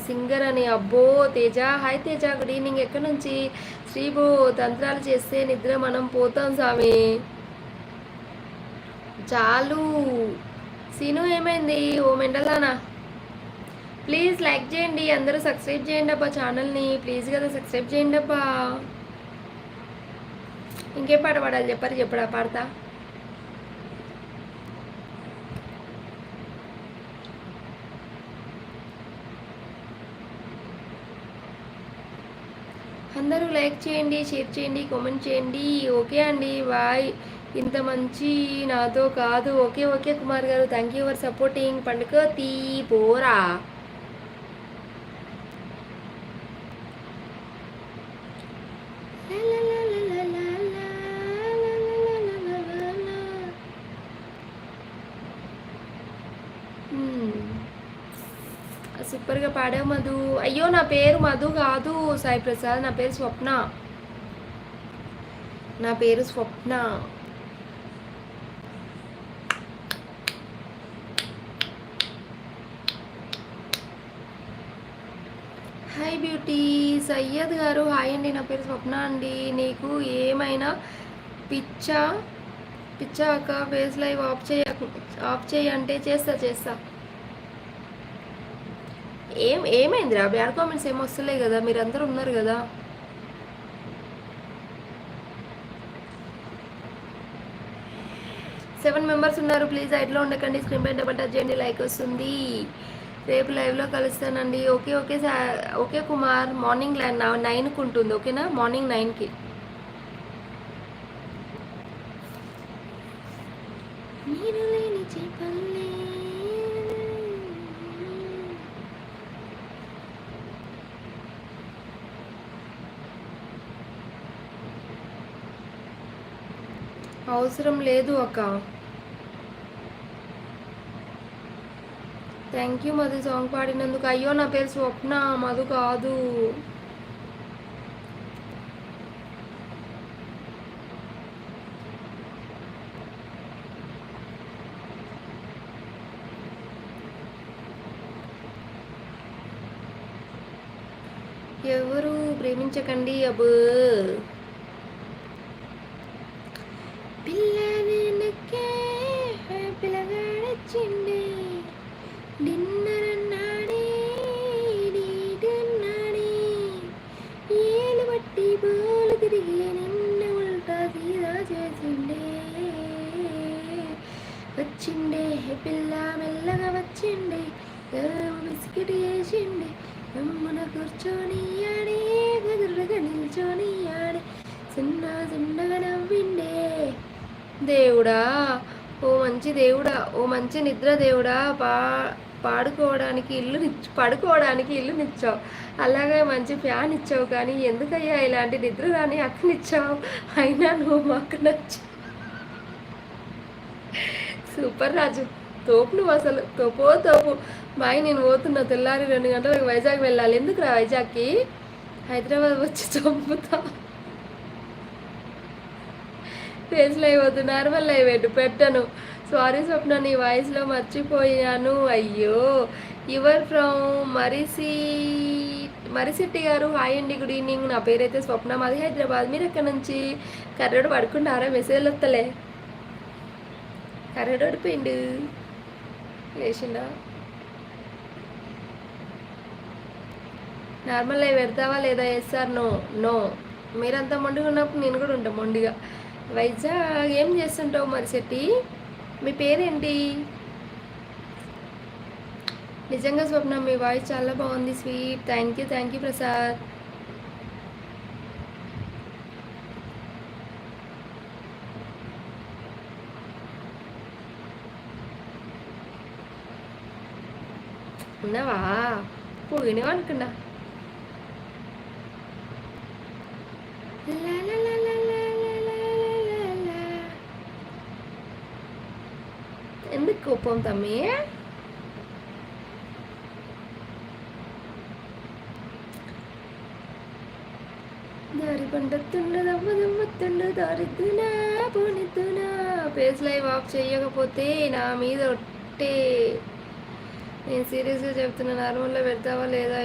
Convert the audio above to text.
Singer అని. అబ్బో Teja, hi Teja, good evening. ఎక్కడి నుంచి? శ్రీభూ, తంత్రాలు చేస్తే నిద్ర మనం పోతాం స్వామి. చాలు సీను, ఏమైంది? ఓ మెండలానా, ప్లీజ్ లైక్ చేయండి, అందరూ సబ్స్క్రైబ్ చేయండి అబ్బా ఛానల్ని, ప్లీజ్ కదా సబ్స్క్రైబ్ చేయండి అబ్బా. ఇంకేం పాట పాడాలి చెప్పారు, చెప్పడా పాడతా. అందరూ లైక్ చేయండి, షేర్ చేయండి, కామెంట్ చేయండి. ఓకే అండి, బాయ్. ఇంత మంచి నాతో కాదు. ఓకే ఓకే కుమార్ గారు, థ్యాంక్ యూ ఫర్ సపోర్టింగ్. పండుగ తీ పోరా. సూపర్గా పాడావు మధు. అయ్యో నా పేరు మధు కాదు సాయి ప్రసాద్, నా పేరు స్వప్న. నా పేరు స్వప్న. హాయ్ బ్యూటీ సయ్యద్ గారు, హాయ్ అండి. నా పేరు స్వప్న అండి. నీకు ఏమైనా పిచ్చా అక్క? ఫేస్ లైవ్ ఆఫ్ చేయి అంటే చేస్తా. ఏమైందిరా? బ్యాడ్ కామెంట్స్ ఏం వస్తలే కదా, మీరందరూ ఉన్నారు కదా. సెవెన్ మెంబర్స్ ఉన్నారు, ప్లీజ్ ఐట్లో ఉండకండి. స్క్రీన్ పైన డబల్ టచ్ చేయండి, లైక్ వస్తుంది. రేపు లైవ్లో కలుస్తానండి. Okay okay okay Kumar, morning 9కి ఉంటుంది, ఓకేనా? మార్నింగ్ 9కి. మీరు లేని చెప్పలే. అవసరం లేదు అక్క. థ్యాంక్ యూ మధు సాంగ్ పాడినందుకు. అయ్యో నా పేరు స్వప్న, మధు కాదు. ఎవరు ప్రేమించకండి అబ్బు. పిల్లగాడొచ్చిండే డిన్నర్ అన్నాడే, అన్నాడే, ఏలు బట్టి బోలు తిరిగి నిన్న ఉల్టా తీరా చేసిండే. వచ్చిండే పిల్ల మెల్లగా వచ్చిండే, బిస్కెట్ వేసిండే, అమ్మున కూర్చొని ఆడే, కుదురుగా నిల్చొని ఆడే, చిన్నగా నవ్విండే. దేవుడా, ఓ మంచి దేవుడా, ఓ మంచి నిద్ర దేవుడా, పడుకోవడానికి ఇల్లు నిచ్చావు, అలాగే మంచి ఫ్యాన్ ఇచ్చావు. కానీ ఎందుకయ్యా ఇలాంటి నిద్ర రాని అక్కనిచ్చావు? అయినా నువ్వు మాకు నచ్చావు. సూపర్ రాజు, తోపు నువ్వు అసలు, తోపు. మాయి నేను పోతున్నా, తెల్లారి 2 గంటలకు వైజాగ్ వెళ్ళాలి. ఎందుకు రా వైజాగ్కి? హైదరాబాద్ వచ్చి చంపుతా. ఫేస్ లైవ్ వద్దు, నార్మల్ లైవ్ పెట్టను. సారీ స్వప్న, నీ వాయిస్లో మర్చిపోయాను. అయ్యో. యువర్ ఫ్రమ్ మరిశెట్టి గారు, హాయ్ అండి, గుడ్ ఈవినింగ్. నా పేరైతే స్వప్న, మాది హైదరాబాద్. మీరు ఎక్కడి నుంచి? కర్రోడు పడుకుంటారా? మెసేజ్లు వస్తలే. కర్రోడు ఓడిపోయిండు, లేచిండా? నార్మల్ లైవ్ పెడతావా లేదా? SR no. మీరంతా మొండిగా ఉన్నప్పుడు నేను కూడా ఉంటాను మొండిగా. వైజాగ్ ఏం చేస్తుంటావు మరిశెట్టి? మీ పేరేంటి? నిజంగా స్వప్న మీ వాయిస్ చాలా బాగుంది, స్వీట్. Thank you Prasad. ఉన్నావా? పోయినావా అనుకున్నా. ఎందుకు కోపం తమ్మి? దారి పండుతుండదమ్మదమ్మతుండు, దారిద్దునా పోనిద్దునా. ఫేస్ లైవ్ ఆఫ్ చేయకపోతే నా మీద ఒట్టే. నేను సీరియస్గా చెప్తున్నా, నార్మల్లో పెడతావా లేదా?